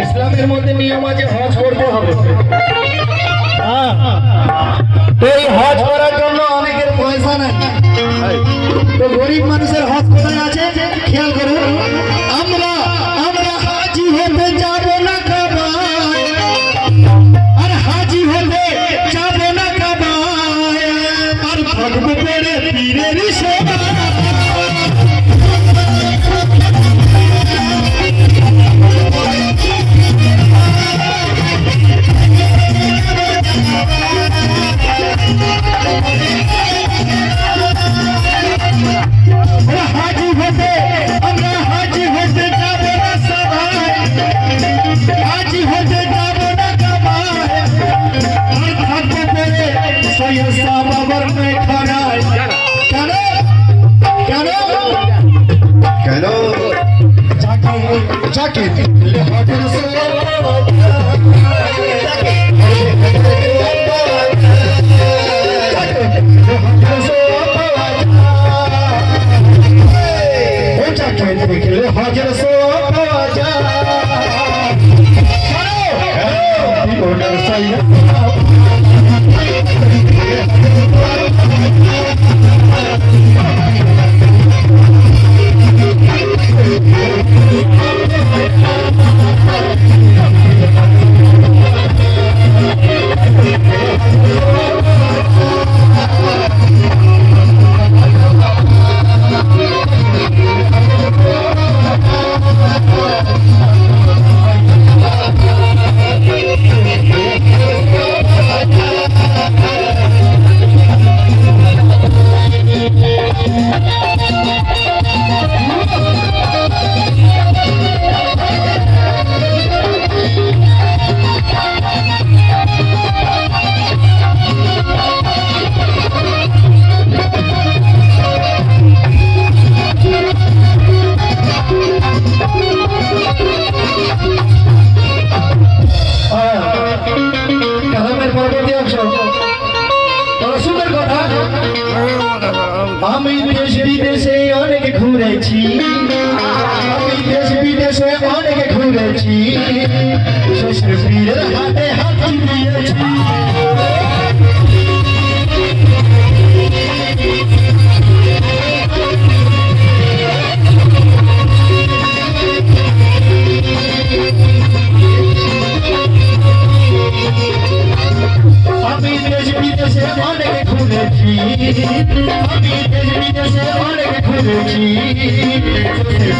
ইসলামের মধ্যে নিয়ম আছে হজ করতে হবে। এই হজ করার জন্য অনেকের পয়সা নাই, তো গরিব মানুষের হজ কোথায় আছে খেয়াল করুন। আমরা হাজি হতে যাব না কাবায়, আর হাজি হতে যাব না কাবায়, আর থাকবো পেরে পীরের সেবা। আমি দেশ বিদেশে অনেক ঘুরেছি, আমি দেশ বিদেশে অনেক ঘুরেছি, শ্বশুর পীরের হাতে হাত দিয়েছি। আমি দেশ বিদেশে অনেক ঘুরেছি, আমি দেশ বিদেশে অনেক ঘুরেছি,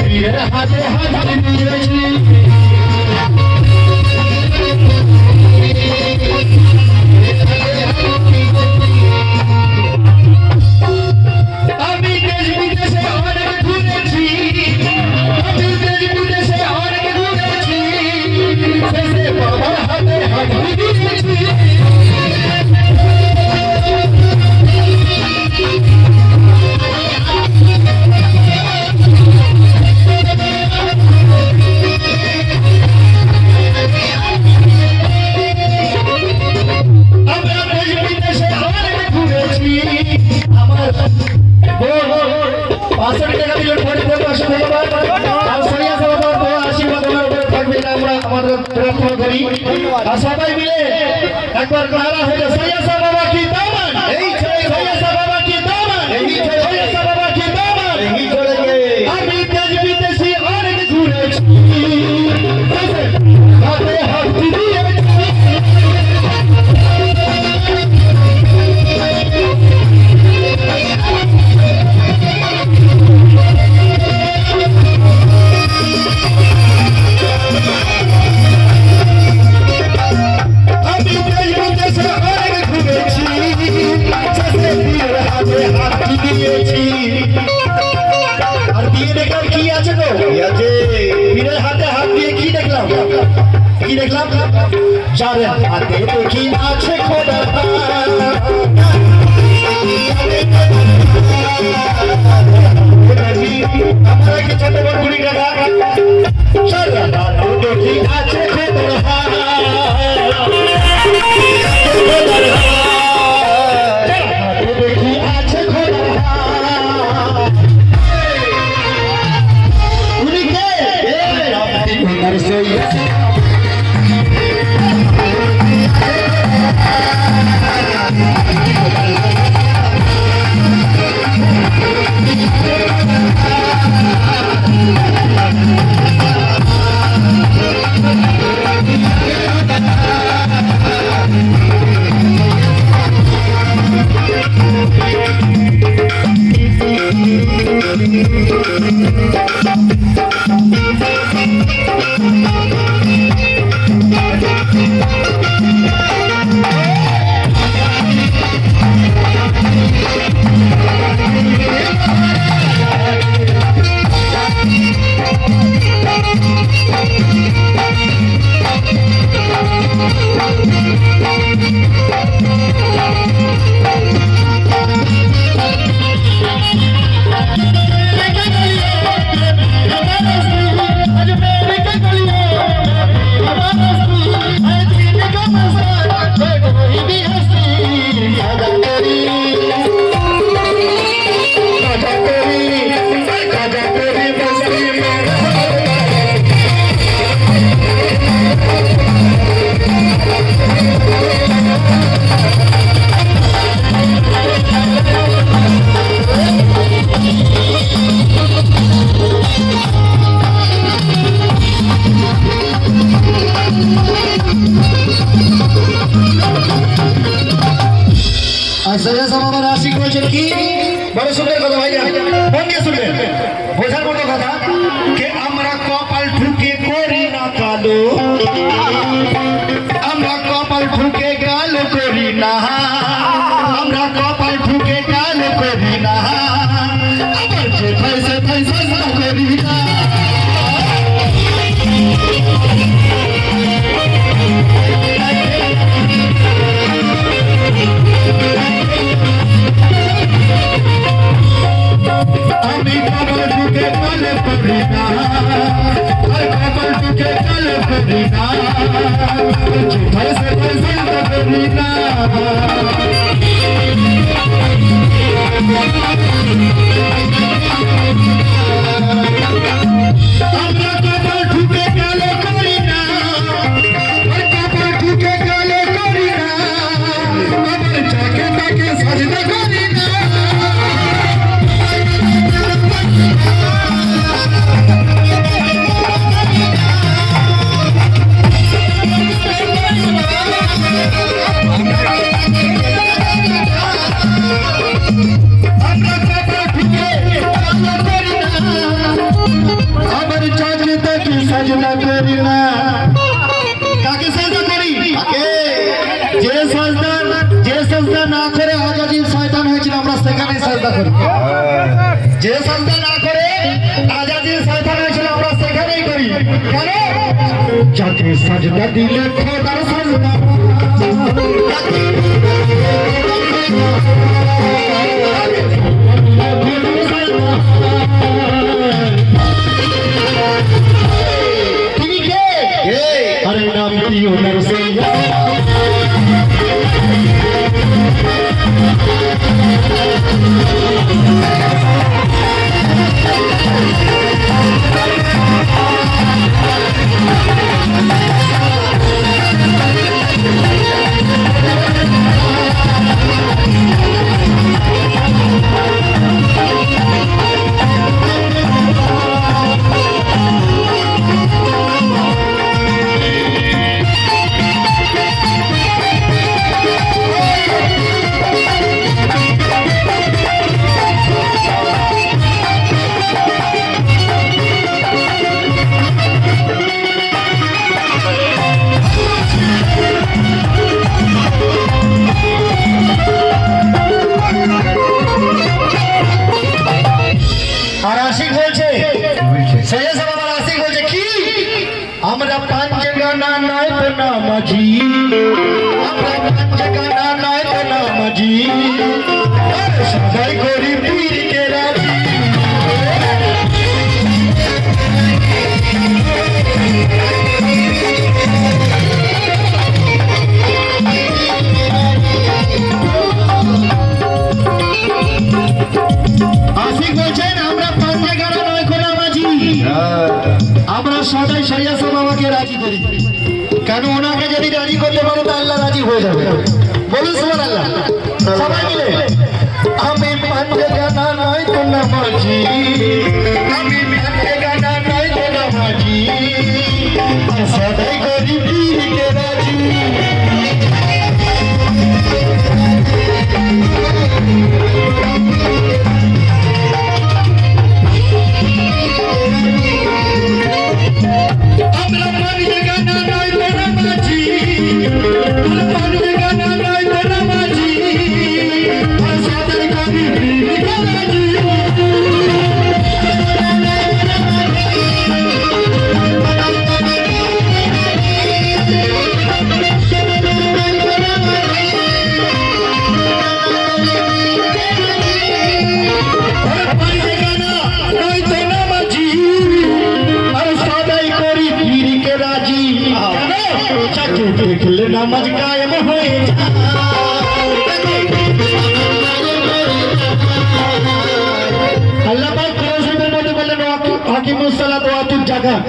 পীরের হাতে হাত দিয়েছি। আমি দেশ বিদেশে অনেক ঘুরেছি, আমি দেশ বিদেশে অনেক ঘুরেছি, বাবার হাতে হাত দিয়েছি। সবাই মিলে একবার নারা হয়ে সৈয়দ বাবা কি দামান, সৈয়দ বাবা কি দামান, সৈয়দ বাবা কি দামান। আমি দেশ বিদেশি অনেক ঘুরেছি, হাতে হাত দিয়েছি। কি দেখলাম যার হাতে দেখি আছে খোদার আমরা কি ছোট বড় গুলি কাকা যার হাতে দেখি আছে খোদার আশিক বলছেন কি বড় সুন্দর কথা ভাইজান মন দিয়ে শুনবেন বোঝার মতো কথা যে আমরা কপাল ঠুকে করি না কালো আমরা কপাল ঠুকে গাল করি না আমরা কপাল ঠুকে গাল করি না আবার যে পয়সা পয়সা করি না আমি কপাল ঠুকে গাল করি না আর কপাল ঠুকে গাল করি না যে পয়সা পয়সা করি না আমরা কপাল ঠুকে গাল করি না আর কপাল ঠুকে গাল করি না আবার যাকে তাকে সাজদা করি না সাজদা করি না কাকে সাজদা করি যে সাজদা না করে আজাদিন শয়তান হয়েছিল আমরা সেখানে সাজদা করি যে সাজদা না করে আজাদিন শয়তান হয়েছিল আমরা সেখানেই করি কেন যাকে সাজদা দিলে খোদার সাজদা अरे नाम की उम्र से কেন ওনাকে যদি রাজি করতে পারে তা আল্লাহ রাজি হয়ে যাবে। বলুন সুবহানাল্লাহ সবাই মিলে। আমি পাঞ্জে গানা নয় তো নামাজি, আমি পাঞ্জে গানা নয় তো নামাজি, সদাই করি পীরকে রাজি। দেখলে নামাজ কায়েম হয়ে আল্লাহ পাক কোরআনের মধ্যে বলেন হাকিমুস সালাত ওয়া আতুজ যাকাত,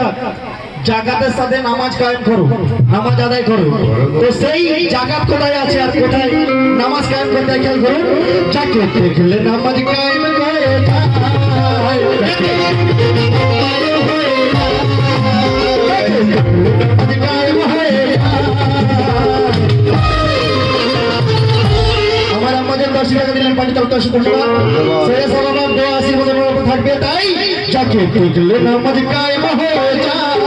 যাকাতের সাথে নামাজ কায়েম করো, নামাজ আদায় করো। তো সেই যাকাত কোথায় আছে আর কোথায় নামাজ কায়েম করতে খেয়াল করুন। যাকে দেখলে নামাজ কায়েম করে আমার আমাদের 10 টাকা দিলেন পানি তাও 10 টাকা সেই সবাব দোয়া আশীর্বাদের উপর থাকবে। তাই যাকে দেখলে নামাজ কায়েম হয়ে যায়,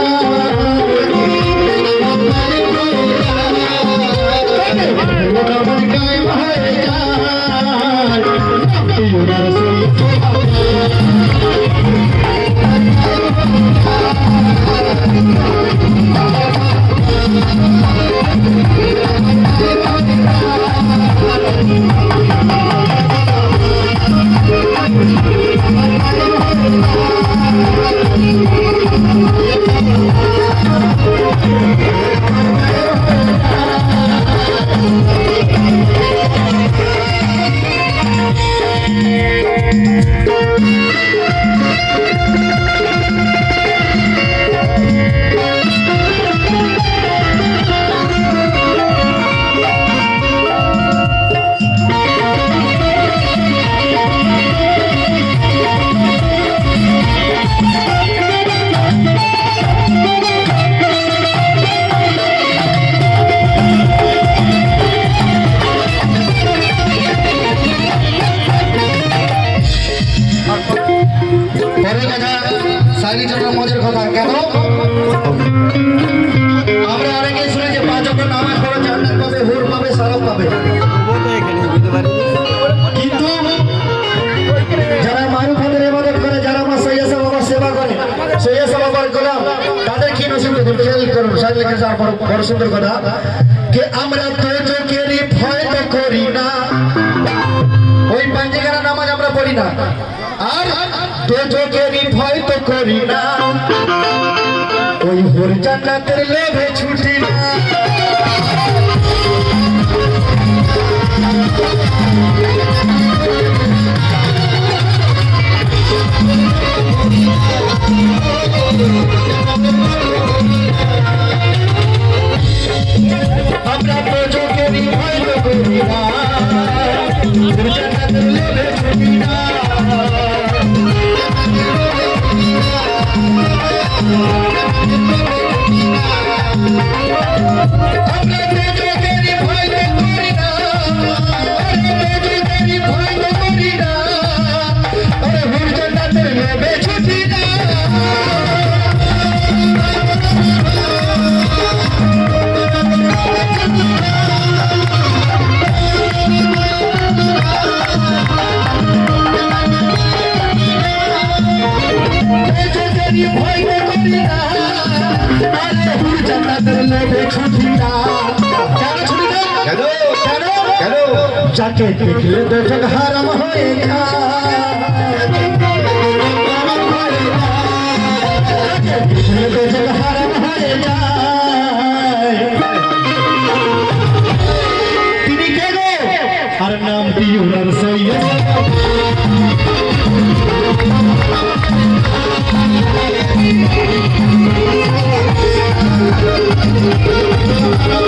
নামাজ কায়েম হয়ে যায়। মজার কথা কেন আমরা অনেকে শুনে যে 5 ওয়াক্ত নামাজ পড়া জান্নাত পাবে, হুর পাবে, শরফ পাবে। কিন্তু যারা মারুফাতের ইবাদত করে, যারা আমার সৈয়দ বাবার সেবা করে, সৈয়দ বাবার গোলাম, তাদের কি নসিব হবে খেয়াল করুন। সাহেব লিখেছে আর বড় সুন্দর কথা যে আমরা তো চোখেরই ভয় তো করি না, ওই পাঞ্জেগানা নামাজ আমরা পড়ি না, আর দোজখেরই ভয় তো করি না, ওই হুর জান্নাতের লোভে ছুটি না। আমরা দোজখেরই ভয় তো করি না, হুর জান্নাতের লোভে ছুটি না। যাকে দেখলে দোজখ হারাম হয়ে তিনি কে গো? আর নাম পিউরার সৈয়দ খারাপ